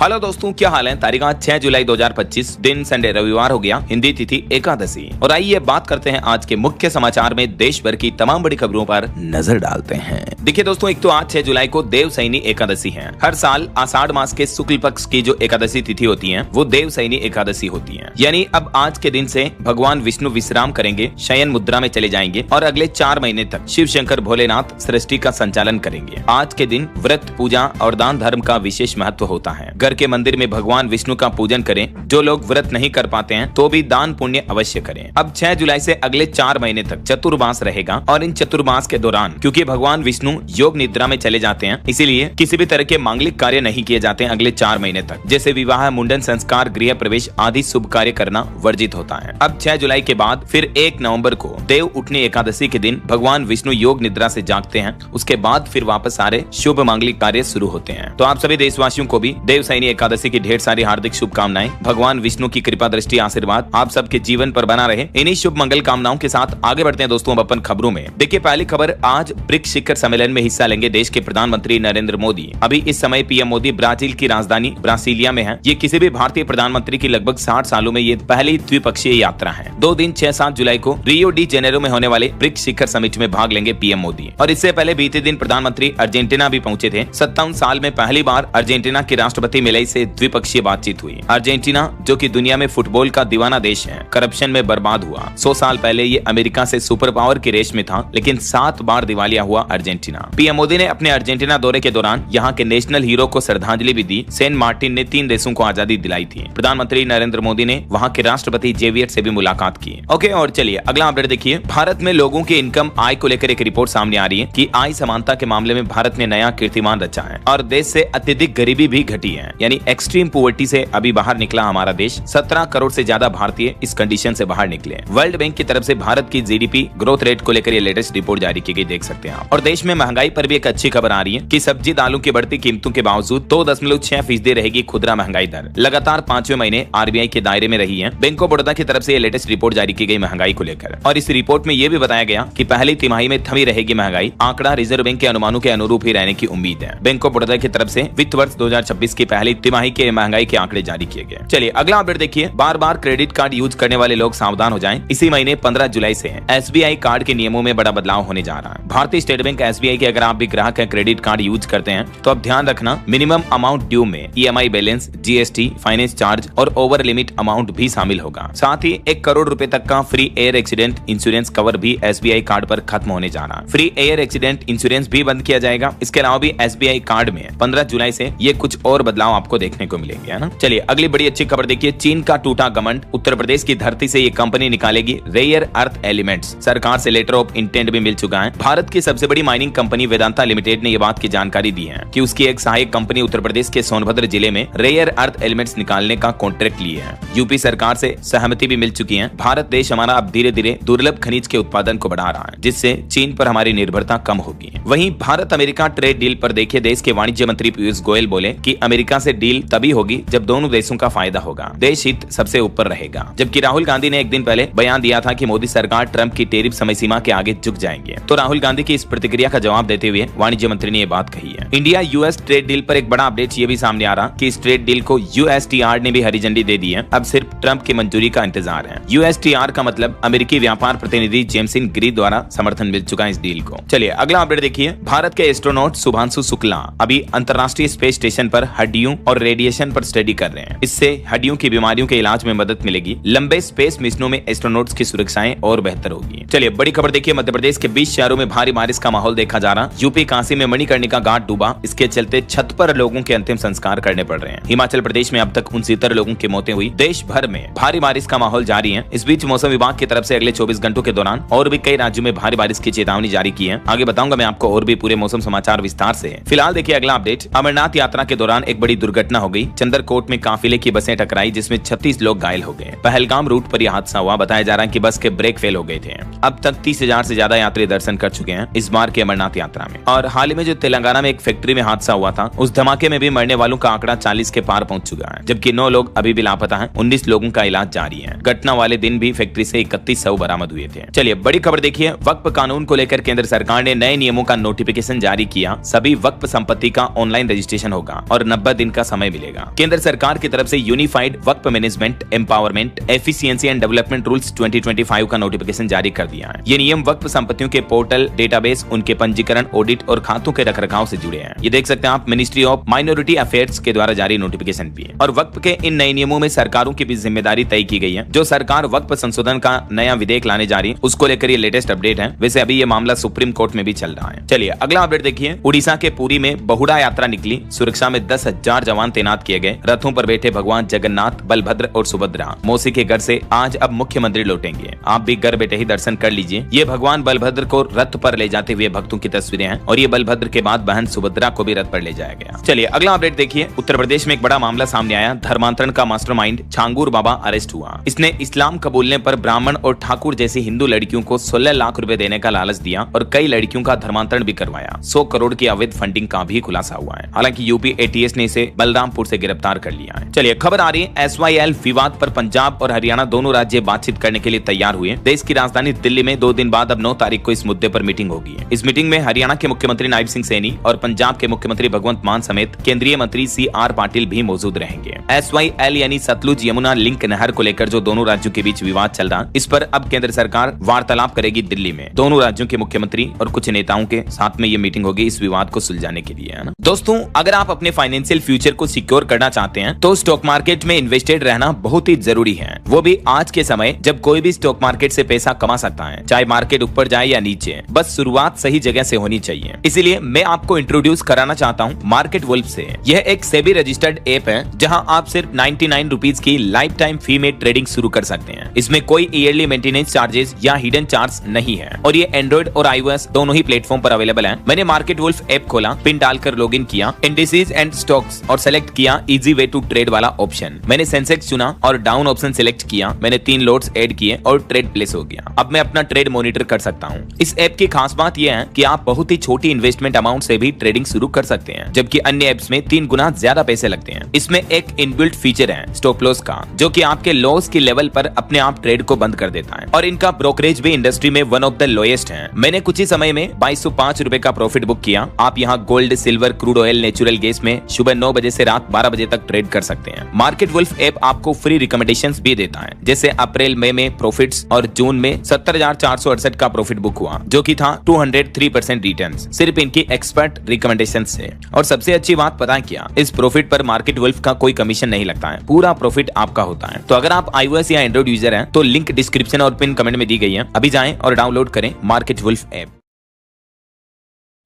Hello दोस्तों, क्या हाल है। तारीख 6 जुलाई 2025, दिन संडे रविवार हो गया, हिंदी तिथि एकादशी। और आइए बात करते हैं आज के मुख्य समाचार में देश भर की तमाम बड़ी खबरों पर नजर डालते हैं। देखिए दोस्तों, एक तो आज 6 जुलाई को देवशयनी एकादशी है। हर साल आषाढ़ मास के शुक्ल पक्ष की जो एकादशी तिथि होती है वो देवशयनी एकादशी होती है। यानी अब आज के दिन से भगवान विष्णु विश्राम करेंगे, शयन मुद्रा में चले जाएंगे और अगले 4 महीने तक शिव शंकर भोलेनाथ सृष्टि का संचालन करेंगे। आज के दिन व्रत, पूजा और दान धर्म का विशेष महत्व होता है। घर के मंदिर में भगवान विष्णु का पूजन करें। जो लोग व्रत नहीं कर पाते हैं तो भी दान पुण्य अवश्य करें। अब 6 जुलाई से अगले 4 महीने तक चतुर्मास रहेगा और इन चतुर्मास के दौरान क्योंकि भगवान विष्णु योग निद्रा में चले जाते हैं, इसीलिए किसी भी तरह के मांगलिक कार्य नहीं किए जाते हैं अगले 4 महीने तक। जैसे विवाह, मुंडन संस्कार, गृह प्रवेश आदि शुभ कार्य करना वर्जित होता है। अब 6 जुलाई के बाद फिर 1 नवंबर को देव उठनी एकादशी के दिन भगवान विष्णु योग निद्रा से जागते हैं। उसके बाद फिर वापस सारे शुभ मांगलिक कार्य शुरू होते हैं। तो आप सभी देशवासियों को भी देवशयनी एकादशी की ढेर सारी हार्दिक शुभकामनाएं। भगवान विष्णु की कृपा दृष्टि आशीर्वाद आप सबके जीवन पर बना रहे। इन्हीं शुभ मंगल कामनाओं के साथ आगे बढ़ते हैं दोस्तों अपन खबरों में। देखिए पहली खबर, आज ब्रिक्स शिखर सम्मेलन में हिस्सा लेंगे देश के प्रधानमंत्री नरेंद्र मोदी। अभी इस समय पीएम मोदी ब्राजील की राजधानी ब्रासिलिया में है। ये किसी भी भारतीय प्रधानमंत्री की लगभग 60 सालों में ये पहली द्विपक्षीय यात्रा है। 2 दिन 6-7 जुलाई को रियो डी जेनेरो में होने वाले ब्रिक्स शिखर समिट में भाग लेंगे पीएम मोदी। और इससे पहले बीते दिन प्रधानमंत्री अर्जेंटीना भी पहुंचे थे। 57 साल में पहली बार अर्जेंटीना के राष्ट्रपति मिलाई से द्विपक्षीय बातचीत हुई। अर्जेंटीना जो कि दुनिया में फुटबॉल का दीवाना देश है, करप्शन में बर्बाद हुआ। 100 साल पहले ये अमेरिका से सुपर पावर की रेस में था, लेकिन 7 बार दिवालिया हुआ अर्जेंटीना। पीएम मोदी ने अपने अर्जेंटीना दौरे के दौरान यहाँ के नेशनल हीरो को श्रद्धांजलि भी दी। सेंट मार्टिन ने 3 देशों को आजादी दिलाई थी। प्रधानमंत्री नरेंद्र मोदी ने वहाँ के राष्ट्रपति जेवियर से भी मुलाकात की। ओके, और चलिए अगला अपडेट देखिए। भारत में लोगों की इनकम आय को लेकर एक रिपोर्ट सामने आ रही है कि आय समानता के मामले में भारत ने नया कीर्तिमान रचा है और देश से अत्यधिक गरीबी भी घटी है। यानी एक्सट्रीम पॉवर्टी से अभी बाहर निकला हमारा देश। 17 करोड़ से ज्यादा भारतीय इस कंडीशन से बाहर निकले। वर्ल्ड बैंक की तरफ से भारत की जीडीपी ग्रोथ रेट को लेकर ये लेटेस्ट रिपोर्ट जारी की गई, देख सकते हैं आप। और देश में महंगाई पर भी एक अच्छी खबर आ रही है कि सब्जी दालों की बढ़ती कीमतों के बावजूद 2.6% रहेगी खुदरा महंगाई दर। लगातार 5वें महीने आरबीआई के दायरे में रही है। बैंक ऑफ बड़ौदा की तरफ से ये लेटेस्ट रिपोर्ट जारी की गई महंगाई को लेकर। और इस रिपोर्ट में ये भी बताया गया कि पहली तिमाही में थमी रहेगी महंगाई। आंकड़ा रिजर्व बैंक के अनुमानों के अनुरूप ही रहने की उम्मीद है। बैंक ऑफ बड़ौदा की तरफ से वित्त वर्ष 2026 की पहली तिमाही के महंगाई के आंकड़े जारी किए गए। चलिए अगला अपडेट देखिए। बार बार क्रेडिट कार्ड यूज करने वाले लोग सावधान हो जाएं। इसी महीने 15 जुलाई से एसबीआई कार्ड के नियमों में बड़ा बदलाव होने जा रहा है। भारतीय स्टेट बैंक एसबीआई के अगर आप भी ग्राहक हैं, क्रेडिट कार्ड यूज करते हैं, तो अब ध्यान रखना मिनिमम अमाउंट ड्यू में EMI balance, GST, finance charge और ओवर लिमिट अमाउंट भी शामिल होगा। साथ ही 1 करोड़ रुपए तक का free air accident insurance cover भी एसबीआई कार्ड पर खत्म होने जा रहा है। फ्री एयर एक्सीडेंट इंश्योरेंस भी बंद किया जाएगा। इसके अलावा भी एसबीआई कार्ड में 15 जुलाई से ये कुछ और बदलाव आपको देखने को मिलेंगे, है ना। चलिए अगली बड़ी अच्छी खबर देखिए। चीन का टूटा घमंड, उत्तर प्रदेश की धरती से ये कंपनी निकालेगी रेयर अर्थ एलिमेंट्स। सरकार से लेटर ऑफ इंटेंट भी मिल चुका है। भारत की सबसे बड़ी माइनिंग कंपनी वेदांता लिमिटेड ने ये बात की जानकारी दी है कि उसकी एक सहायक कंपनी उत्तर प्रदेश के सोनभद्र जिले में रेयर अर्थ एलिमेंट्स निकालने का कॉन्ट्रैक्ट लिए है। यूपी सरकार से सहमति भी मिल चुकी है। भारत देश हमारा अब धीरे धीरे दुर्लभ खनिज के उत्पादन को बढ़ा रहा है, जिससे चीन पर हमारी निर्भरता कम होगी। वहीं भारत अमेरिका ट्रेड डील पर देखिए, देश के वाणिज्य मंत्री पीयूष गोयल बोले कि अमेरिका से डील तभी होगी जब दोनों देशों का फायदा होगा। देश हित सबसे ऊपर रहेगा। जबकि राहुल गांधी ने एक दिन पहले बयान दिया था कि मोदी सरकार ट्रंप की टैरिफ समय सीमा के आगे झुक जाएंगे। तो राहुल गांधी की इस प्रतिक्रिया का जवाब देते हुए वाणिज्य मंत्री ने ये बात कही है। इंडिया यूएस ट्रेड डील पर एक बड़ा अपडेट ये भी सामने आ रहा कि इस ट्रेड डील को यूएसटीआर ने भी हरी झंडी दे दी है। अब सिर्फ ट्रंप की मंजूरी का इंतजार है। यूएसटीआर का मतलब अमेरिकी व्यापार प्रतिनिधि जेम्सिन ग्री द्वारा समर्थन मिल चुका है इस डील को। चलिए अगला अपडेट देखिए। भारत के एस्ट्रोनॉट शुभांशु शुक्ला अभी अंतर्राष्ट्रीय स्पेस स्टेशन पर हड्डियों और रेडिएशन पर स्टडी कर रहे हैं। इससे हड्डियों की बीमारियों के इलाज में मदद मिलेगी। लंबे स्पेस मिशनों में एस्ट्रोनॉट्स की सुरक्षाएं और बेहतर होगी। चलिए बड़ी खबर देखिए। मध्य प्रदेश के 20 शहरों में भारी बारिश का माहौल देखा जा रहा। यूपी काशी में मणिकर्णिका घाट डूबा। इसके चलते छत पर लोगों के अंतिम संस्कार करने पड़ रहे हैं। हिमाचल प्रदेश में अब तक 69 लोगों की मौतें हुई। देश भर में भारी बारिश का माहौल जारी है। इस बीच मौसम विभाग की तरफ से अगले 24 घंटों के दौरान और भी कई राज्यों में भारी बारिश की चेतावनी जारी की है। आगे बताऊंगा मैं आपको और भी पूरे मौसम समाचार विस्तार से। फिलहाल देखिए अगला अपडेट। अमरनाथ यात्रा के दौरान एक बड़ी दुर्घटना हो गई। चंदरकोट में काफिले की बसें टकराई, जिसमें 36 लोग घायल हो गए। पहलगाम रूट पर यह हादसा हुआ। बताया जा रहा है कि बस के ब्रेक फेल हो गए थे। अब तक 30,000 से ज्यादा यात्री दर्शन कर चुके हैं इस बार की अमरनाथ यात्रा में। और हाल ही में जो तेलंगाना में एक फैक्ट्री में हादसा हुआ था, उस धमाके में भी मरने वालों का आंकड़ा 40 के पार पहुंच चुका है। जबकि 9 लोग अभी भी लापता हैं। 19 लोगों का इलाज जारी है। घटना वाले दिन भी फैक्ट्री से 31 शव बरामद हुए थे। चलिए बड़ी खबर देखिए। वक्फ कानून को लेकर केंद्र सरकार ने नए नियमों का नोटिफिकेशन जारी किया। सभी वक्फ संपत्ति का ऑनलाइन रजिस्ट्रेशन होगा और 90 दिन का समय मिलेगा। केंद्र सरकार की तरफ से unified Waqf management, empowerment, efficiency and development rules 2025 का नोटिफिकेशन जारी कर दिया है। ये नियम वक्फ संपत्तियों के पोर्टल, डेटाबेस, उनके पंजीकरण, ऑडिट और खातों के रखरखाव से जुड़े हैं। ये देख सकते हैं आप, मिनिस्ट्री ऑफ माइनॉरिटी अफेयर्स के द्वारा जारी नोटिफिकेशन भी है। और वक्फ के इन नए नियमों में सरकारों की भी जिम्मेदारी तय की गई है। जो सरकार वक्फ संशोधन का नया विधेयक लाने जा रही है, उसको लेकर ये लेटेस्ट अपडेट है। वैसे अभी ये मामला सुप्रीम कोर्ट में भी चल रहा है। चलिए अगला अपडेट देखिए। उड़ीसा के पुरी में बहुड़ा यात्रा निकली, सुरक्षा में 10,000 जवान तैनात किए गए। रथों पर बैठे भगवान जगन्नाथ, बलभद्र और सुभद्रा मौसी के घर से आज अब मुख्यमंत्री लौटेंगे। आप भी घर बैठे ही दर्शन कर लीजिए। ये भगवान बलभद्र को रथ पर ले जाते हुए भक्तों की तस्वीरें हैं और ये बलभद्र के बाद बहन सुभद्रा को भी रथ पर ले जाया गया। चलिए अगला अपडेट देखिए। उत्तर प्रदेश में एक बड़ा मामला सामने आया। धर्मांतरण का मास्टरमाइंड छांगूर बाबा अरेस्ट हुआ। इसने इस्लाम कबूलने पर ब्राह्मण और ठाकुर जैसी हिंदू लड़कियों को 16 लाख रुपए देने का लालच दिया और कई लड़कियों का धर्मांतरण भी करवाया। 100 करोड़ की अवैध फंडिंग का भी खुलासा हुआ है। हालांकि यूपी एटीएस ने इसे बलरामपुर से गिरफ्तार कर लिया है। चलिए खबर आ रही है SYL विवाद पर। पंजाब और हरियाणा दोनों राज्य बातचीत करने के लिए तैयार हुए। देश की राजधानी दिल्ली में 2 दिन बाद अब 9 तारीख को इस मुद्दे पर मीटिंग होगी। इस मीटिंग में हरियाणा के मुख्यमंत्री नायब सिंह सैनी और पंजाब के मुख्यमंत्री भगवंत मान समेत केंद्रीय मंत्री CR पाटिल भी मौजूद रहेंगे। SYL यानी सतलुज यमुना लिंक नहर को लेकर जो दोनों राज्यों के बीच विवाद चल रहा, इस पर अब केंद्र सरकार वार्तालाप करेगी दिल्ली में। दोनों राज्यों के मुख्यमंत्री और कुछ नेताओं के साथ में ये मीटिंग होगी इस विवाद को सुलझाने के लिए, है ना। दोस्तों अगर आप अपने फाइनेंशियल फ्यूचर को सिक्योर करना चाहते हैं तो स्टॉक मार्केट में इन्वेस्टेड रहना बहुत ही जरूरी है, वो भी आज के समय जब कोई भी स्टॉक मार्केट से पैसा कमा सकता है, चाहे मार्केट ऊपर जाए या नीचे। बस शुरुआत सही जगह से होनी चाहिए। इसीलिए मैं आपको इंट्रोड्यूस कराना चाहता हूँ मार्केट वुल्फ से। यह एक सेबी रजिस्टर्ड ऐप है जहाँ आप सिर्फ 99 रुपीज की लाइफ टाइम फी में ट्रेडिंग शुरू कर सकते हैं। इसमें कोई ईयरली मेंटेनेंस चार्जेस या हिडन चार्ज नहीं है और ये एंड्रॉइड और iOS दोनों ही प्लेटफॉर्म पर अवेलेबल है। मैंने मार्केट वुल्फ ऐप खोला, पिन डालकर लॉगिन किया, इंडिसेस एंड स्टॉक्स और सेलेक्ट किया इजी वे टू ट्रेड वाला ऑप्शन। मैंने सेंसेक्स चुना और डाउन ऑप्शन सिलेक्ट किया। मैंने 3 लोट्स ऐड किए और ट्रेड प्लेस हो गया। अब मैं अपना ट्रेड मॉनिटर कर सकता हूँ। इस ऐप की खास बात यह है कि आप बहुत ही छोटी इन्वेस्टमेंट अमाउंट से भी ट्रेडिंग शुरू कर सकते हैं, जबकि अन्य ऐप्स में 3 गुना ज्यादा पैसे लगते हैं। इसमें एक इनबिल्ट फीचर है स्टॉप लॉस का, जो कि आपके लॉस की लेवल पर अपने आप ट्रेड को बंद कर देता है और इनका ब्रोकरेज भी इंडस्ट्री में वन ऑफ द लोएस्ट है। मैंने कुछ ही समय में 2205 रुपए का प्रॉफिट बुक किया। आप यहाँ gold, silver, crude oil, natural gas में सुबह 9 बजे से रात 12 बजे तक ट्रेड कर सकते हैं। मार्केट वुल्फ ऐप आपको फ्री रिकमेंडेशंस भी देता है, जैसे अप्रैल मई में प्रॉफिट्स और जून में 70,468 का प्रॉफिट बुक हुआ, जो कि था 203% रिटर्न्स सिर्फ इनकी एक्सपर्ट रिकमेंडेशन से। और सबसे अच्छी बात पता है क्या, इस प्रॉफिट पर मार्केट वुल्फ का कोई कमीशन नहीं लगता है, पूरा प्रॉफिट आपका होता है। तो अगर आप iOS या एंड्रॉइड यूजर हैं तो लिंक डिस्क्रिप्शन और पिन कमेंट में दी गई है, अभी जाएं और डाउनलोड करें मार्केट वुल्फ ऐप।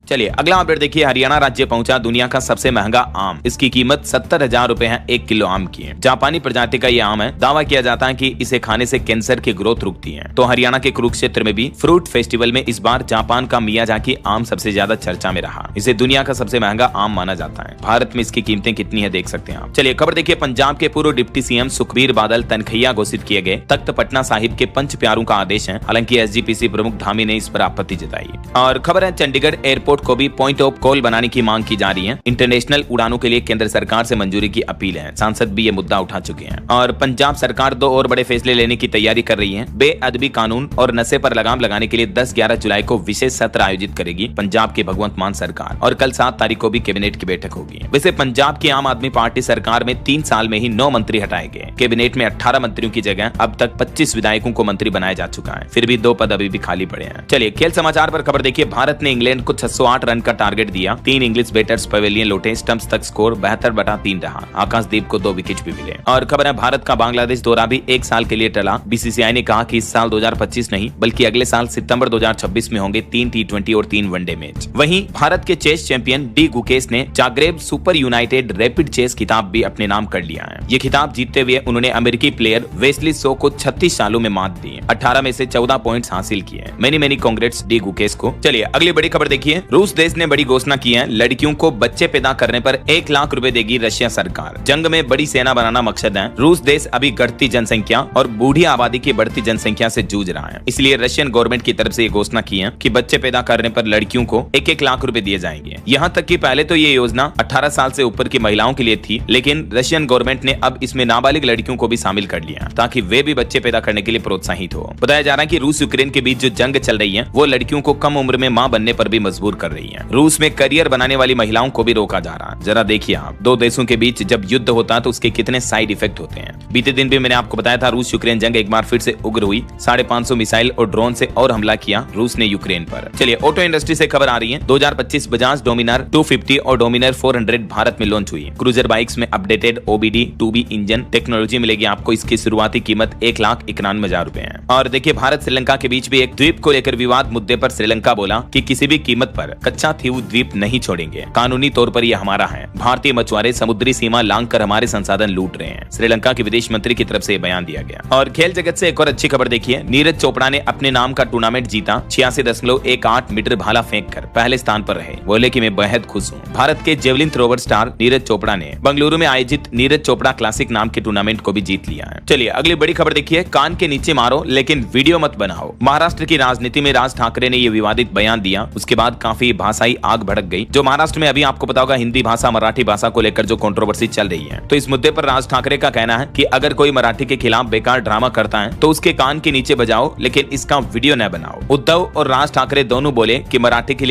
चलिए अगला अपडेट देखिए। हरियाणा राज्य पहुंचा दुनिया का सबसे महंगा आम। इसकी कीमत 70,000 रुपए है 1 किलो आम की। जापानी प्रजाति का ये आम है। दावा किया जाता है कि इसे खाने से कैंसर की ग्रोथ रुकती है। तो हरियाणा के कुरुक्षेत्र में भी फ्रूट फेस्टिवल में इस बार जापान का मियाजाकी आम सबसे ज्यादा चर्चा में रहा। इसे दुनिया का सबसे महंगा आम माना जाता है। भारत में इसकी कीमतें कितनी है देख सकते हैं आप। चलिए खबर देखिए। पंजाब के पूर्व डिप्टी CM सुखबीर बादल तनखैया घोषित किए गए। तख्त पटना साहिब के पंच प्यारों का आदेश है। हालांकि SGPC प्रमुख धामी ने इस पर आपत्ति जताई। और खबर है चंडीगढ़ एयरपोर्ट को भी पॉइंट ऑफ कॉल बनाने की मांग की जा रही है। इंटरनेशनल उड़ानों के लिए केंद्र सरकार से मंजूरी की अपील है। सांसद भी ये मुद्दा उठा चुके हैं। और पंजाब सरकार 2 और बड़े फैसले लेने की तैयारी कर रही है। बेअदबी कानून और नशे पर लगाम लगाने के लिए 10-11 जुलाई को विशेष सत्र आयोजित करेगी पंजाब की भगवंत मान सरकार। और कल 7 तारीख को भी कैबिनेट की बैठक होगी। वैसे पंजाब की आम आदमी पार्टी सरकार में 3 साल में ही 9 मंत्री हटाए गए। कैबिनेट में 18 मंत्रियों की जगह अब तक 25 विधायकों को मंत्री बनाया जा चुका है। फिर भी 2 पद अभी भी खाली पड़े हैं। चलिए खेल समाचार पर खबर देखिए। भारत ने इंग्लैंड को 608 रन का टारगेट दिया। 3 इंग्लिश बैटर्स पवेलियन लौटे। स्टंप्स तक स्कोर 72/3 रहा। आकाशदीप को 2 विकेट भी मिले। और खबर है भारत का बांग्लादेश दौरा भी 1 साल के लिए टला। BCCI ने कहा कि इस साल 2025 नहीं बल्कि अगले साल सितंबर 2026 में होंगे 3 T20 और 3 वनडे मैच। वहीं भारत के चेस चैंपियन डी गुकेश ने Zagreb Super United Rapid chess खिताब भी अपने नाम कर लिया है। ये खिताब जीतते हुए उन्होंने अमेरिकी प्लेयर वेस्ली सो को 36 सालों में मात दी। 18 में से 14 पॉइंट्स हासिल किए। मेनी कांग्रेट्स डी गुकेश को। चलिए अगली बड़ी खबर देखिए। रूस देश ने बड़ी घोषणा की है। लड़कियों को बच्चे पैदा करने पर 1 लाख रुपए देगी रशिया सरकार। जंग में बड़ी सेना बनाना मकसद है। रूस देश अभी घटती जनसंख्या और बूढ़ी आबादी की बढ़ती जनसंख्या से जूझ रहा है। इसलिए रशियन गवर्नमेंट की तरफ से ये घोषणा की है कि बच्चे पैदा करने पर लड़कियों को 1-1 लाख रुपए दिए जाएंगे। यहाँ तक कि पहले तो ये योजना 18 साल से ऊपर की महिलाओं के लिए थी, लेकिन रशियन गवर्नमेंट ने अब इसमें नाबालिग लड़कियों को भी शामिल कर लिया ताकि वे भी बच्चे पैदा करने के लिए प्रोत्साहित हो। बताया जा रहा है कि रूस यूक्रेन के बीच जो जंग चल रही है वो लड़कियों को कम उम्र में मां बनने पर भी मजबूर कर रही है। रूस में करियर बनाने वाली महिलाओं को भी रोका जा रहा है। जरा देखिए आप, दो देशों के बीच जब युद्ध होता है तो उसके कितने साइड इफेक्ट होते हैं। बीते दिन भी मैंने आपको बताया था रूस यूक्रेन जंग एक बार फिर से उग्र हुई। 550 मिसाइल और ड्रोन से और हमला किया रूस ने यूक्रेन पर। चलिए ऑटो इंडस्ट्री से खबर आ रही है। 2025 बजाज डोमिनार 250 और डोमिनार 400 भारत में लॉन्च हुई। क्रूजर बाइक्स में updated OBD 2B engine technology मिलेगी आपको। इसकी शुरुआती कीमत 1,91,000 रुपए है। और देखिए भारत श्रीलंका के बीच भी एक द्वीप को लेकर विवाद मुद्दे पर श्रीलंका बोला कि किसी भी कीमत पर कच्चा थीव द्वीप नहीं छोड़ेंगे, कानूनी तौर पर यह हमारा है। भारतीय मछुआरे समुद्री सीमा लांघकर हमारे संसाधन लूट रहे हैं, श्रीलंका के विदेश मंत्री की तरफ से बयान दिया गया। और खेल जगत से एक और अच्छी खबर देखिए। नीरज चोपड़ा ने अपने नाम का टूर्नामेंट जीता। 86.18 मीटर भाला फेंक कर पहले स्थान पर रहे। बोले कि मैं बेहद खुश हूँ। भारत के javelin thrower star Neeraj Chopra ने बेंगलुरु में आयोजित नीरज चोपड़ा क्लासिक नाम के टूर्नामेंट को भी जीत लिया है। चलिए अगली बड़ी खबर देखिए। कान के नीचे मारो लेकिन वीडियो मत बनाओ। महाराष्ट्र की राजनीति में राज ठाकरे ने यह विवादित बयान दिया। उसके बाद काफी भाषाई आग भड़क गई। जो महाराष्ट्र में अभी आपको पता होगा हिंदी भाषा मराठी भाषा को लेकर जो कंट्रोवर्सी चल रही है, तो इस मुद्दे पर राज ठाकरे का कहना है कि अगर कोई मराठी के खिलाफ बेकार ड्रामा करता है तो उसके कान के नीचे बजाओ लेकिन इसका वीडियो न बनाओ। उद्धव और राज ठाकरे दोनों बोले कि मराठी के